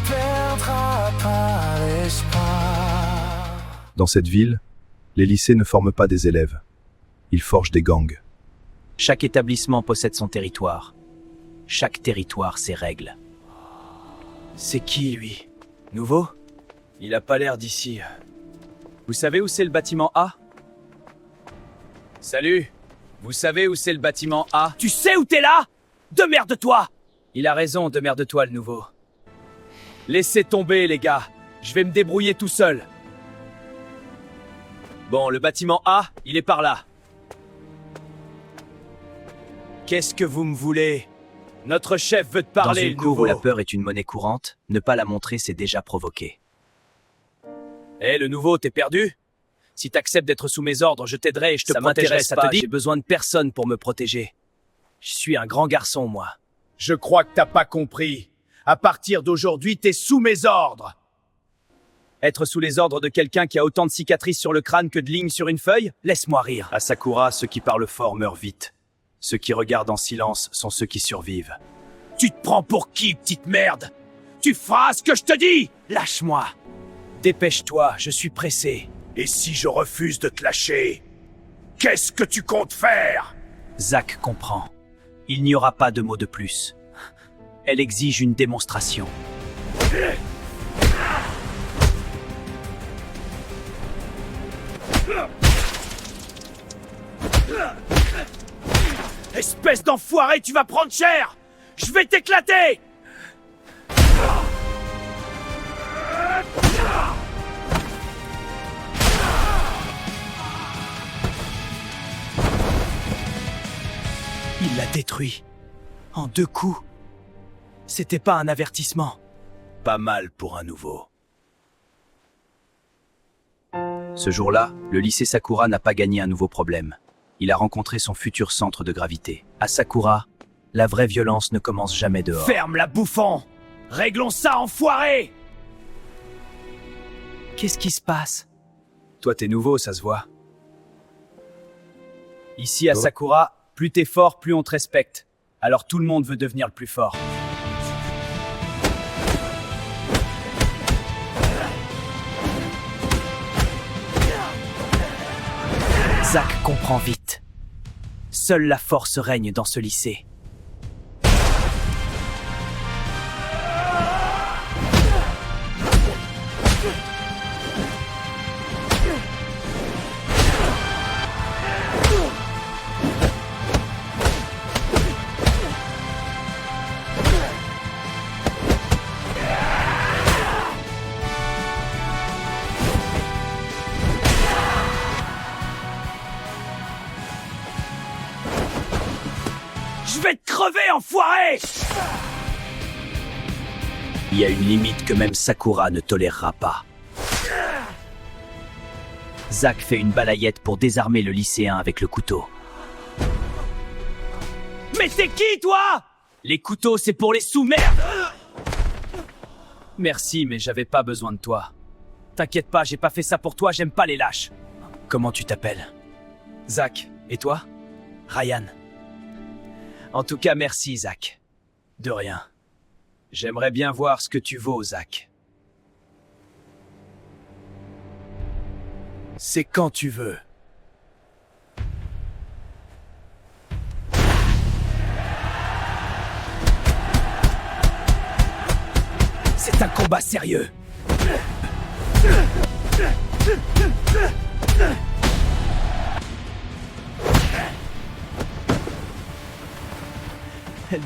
perdra pas l'espoir. Dans cette ville, les lycées ne forment pas des élèves. Ils forgent des gangs. Chaque établissement possède son territoire. Chaque territoire ses règles. C'est qui, lui? Nouveau? Il a pas l'air d'ici. Vous savez où c'est le bâtiment A? Salut! Vous savez où c'est le bâtiment A? Tu sais où t'es là? Demerde-toi! Il a raison, demerde-toi le nouveau. Laissez tomber, les gars. Je vais me débrouiller tout seul. Bon, le bâtiment A, il est par là. Qu'est-ce que vous me voulez? Notre chef veut te Dans parler, une le cour nouveau. où la peur est une monnaie courante, ne pas la montrer, c'est déjà provoquer. Eh, le nouveau, t'es perdu? Si t'acceptes d'être sous mes ordres, je t'aiderai et je te protégerai, m'intéresse ça pas, te dit? J'ai besoin de personne pour me protéger. Je suis un grand garçon, moi. Je crois que t'as pas compris. À partir d'aujourd'hui, t'es sous mes ordres. Être sous les ordres de quelqu'un qui a autant de cicatrices sur le crâne que de lignes sur une feuille? Laisse-moi rire. À Sakura, ceux qui parlent fort meurent vite. Ceux qui regardent en silence sont ceux qui survivent. Tu te prends pour qui, petite merde? Tu feras ce que je te dis! Lâche-moi. Dépêche-toi, je suis pressé. Et si je refuse de te lâcher, qu'est-ce que tu comptes faire? Zack comprend. Il n'y aura pas de mots de plus. Elle exige une démonstration. Espèce d'enfoiré, tu vas prendre cher! Je vais t'éclater! Il l'a détruit. En 2 coups. C'était pas un avertissement. Pas mal pour un nouveau. Ce jour-là, le lycée Sakura n'a pas gagné un nouveau problème. Il a rencontré son futur centre de gravité. À Sakura, la vraie violence ne commence jamais dehors. Ferme la bouffon! Réglons ça, enfoiré! Qu'est-ce qui se passe? Toi, t'es nouveau, ça se voit. Ici, à Sakura, plus t'es fort, plus on te respecte. Alors tout le monde veut devenir le plus fort. Zack comprend vite. Seule la force règne dans ce lycée. Je vais te crever, enfoiré! Il y a une limite que même Sakura ne tolérera pas. Zack fait une balayette pour désarmer le lycéen avec le couteau. Mais t'es qui, toi? Les couteaux, c'est pour les sous-merdes! Merci, mais j'avais pas besoin de toi. T'inquiète pas, j'ai pas fait ça pour toi, j'aime pas les lâches. Comment tu t'appelles? Zack, et toi? Ryan. En tout cas, merci, Zack. De rien. J'aimerais bien voir ce que tu vaux, Zack. C'est quand tu veux. C'est un combat sérieux.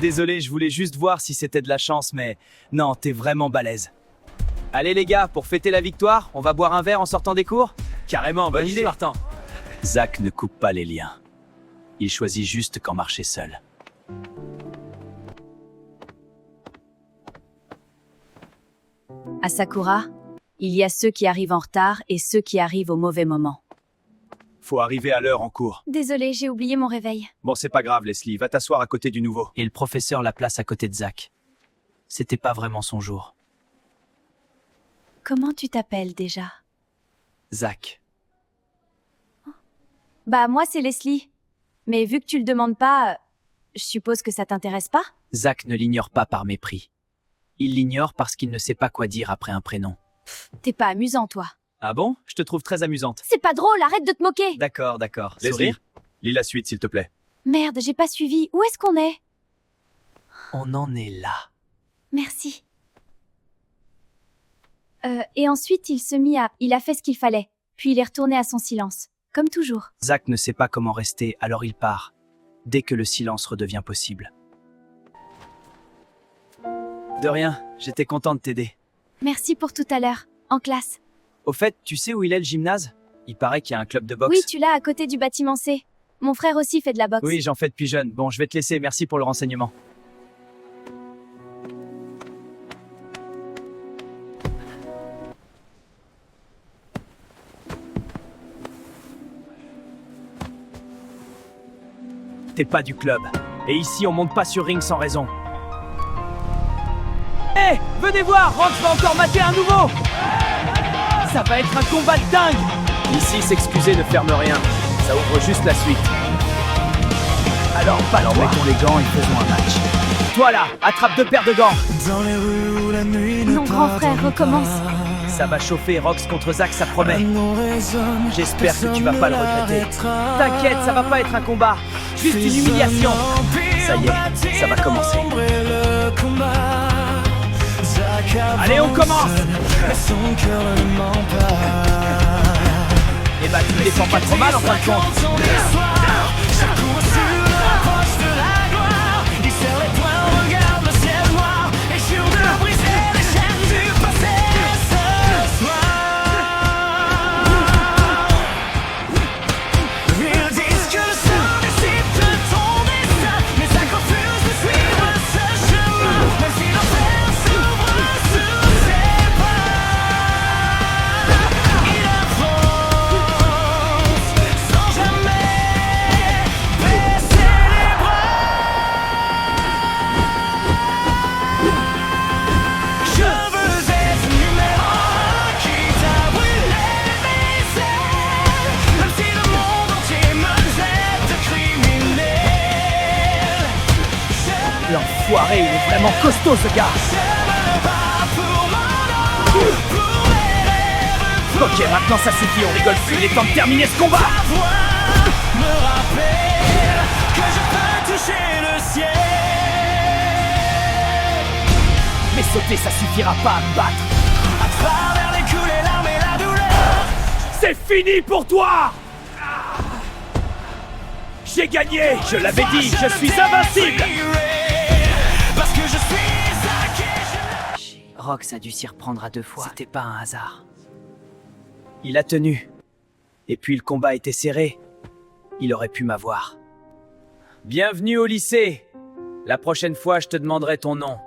Désolé, je voulais juste voir si c'était de la chance, mais non, t'es vraiment balèze. Allez les gars, pour fêter la victoire, on va boire un verre en sortant des cours? Carrément, bonne idée, Martin. Zack ne coupe pas les liens. Il choisit juste quand marcher seul. À Sakura, il y a ceux qui arrivent en retard et ceux qui arrivent au mauvais moment. Faut arriver à l'heure en cours. Désolée, j'ai oublié mon réveil. Bon, c'est pas grave, Leslie, va t'asseoir à côté du nouveau. Et le professeur la place à côté de Zack. C'était pas vraiment son jour. Comment tu t'appelles déjà? Zack. Bah moi c'est Leslie. Mais vu que tu le demandes pas, je suppose que ça t'intéresse pas? Zack ne l'ignore pas par mépris. Il l'ignore parce qu'il ne sait pas quoi dire après un prénom. T'es pas amusant, toi. Ah bon? Je te trouve très amusante. C'est pas drôle, arrête de te moquer. D'accord, d'accord. Leslie, Sourire? lis la suite, s'il te plaît. Merde, j'ai pas suivi. Où est-ce qu'on est? On en est là. Merci. Et ensuite, il a fait ce qu'il fallait. Puis il est retourné à son silence. Comme toujours. Zach ne sait pas comment rester, alors il part. Dès que le silence redevient possible. De rien, j'étais content de t'aider. Merci pour tout à l'heure, en classe. Au fait, tu sais où il est le gymnase? Il paraît qu'il y a un club de boxe. Oui, tu l'as à côté du bâtiment C. Mon frère aussi fait de la boxe. Oui, j'en fais depuis jeune. Bon, je vais te laisser, merci pour le renseignement. T'es pas du club. Et ici, on monte pas sur ring sans raison. Hé, venez voir, Rox va encore mater un nouveau. Ça va être un combat de dingue. Ici, s'excuser ne ferme rien. Ça ouvre juste la suite. Alors, mettons les gants et faisons un match. Toi là, attrape 2 paires de gants. Dans les rues où la nuit ne Non, grand frère, recommence. Ça va chauffer, Rox contre Zach, ça promet. résonne. J'espère que tu vas pas le regretter. T'inquiète, ça va pas être un combat. Juste une humiliation. Ça y est, ça va commencer. Allez, on commence. Et bah, tu te défends pas trop mal en fin de compte. L'enfoiré, il est vraiment costaud ce gars. Ok, maintenant ça suffit, on rigole plus, il est temps de terminer ce combat. Mais sauter, ça suffira pas à me battre. C'est fini pour toi. J'ai gagné, je l'avais dit, je suis invincible. Rox a dû s'y reprendre à 2 fois. C'était pas un hasard. Il a tenu. Et puis le combat était serré. Il aurait pu m'avoir. Bienvenue au lycée. La prochaine fois, je te demanderai ton nom.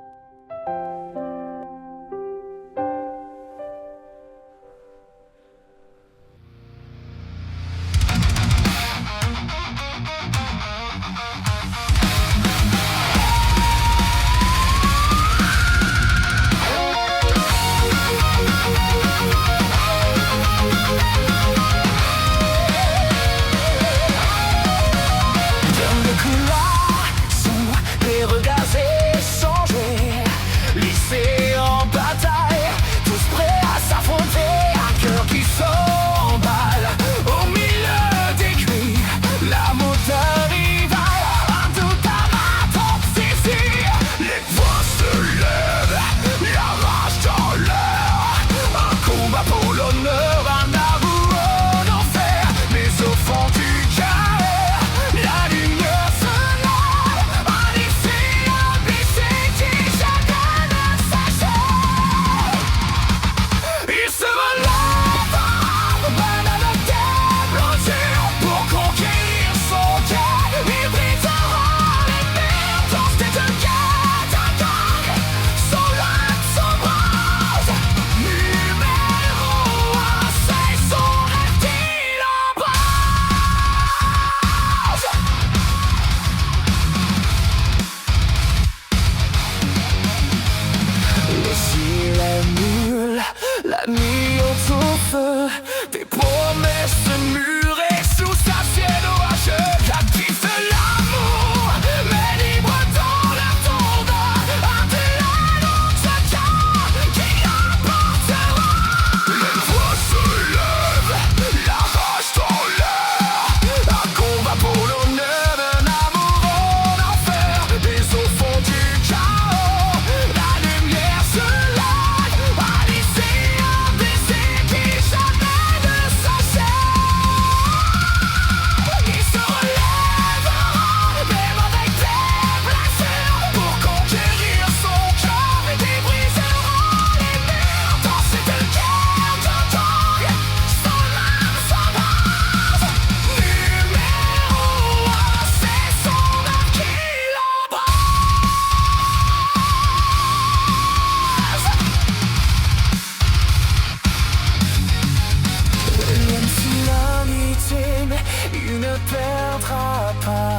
ne perdras pas.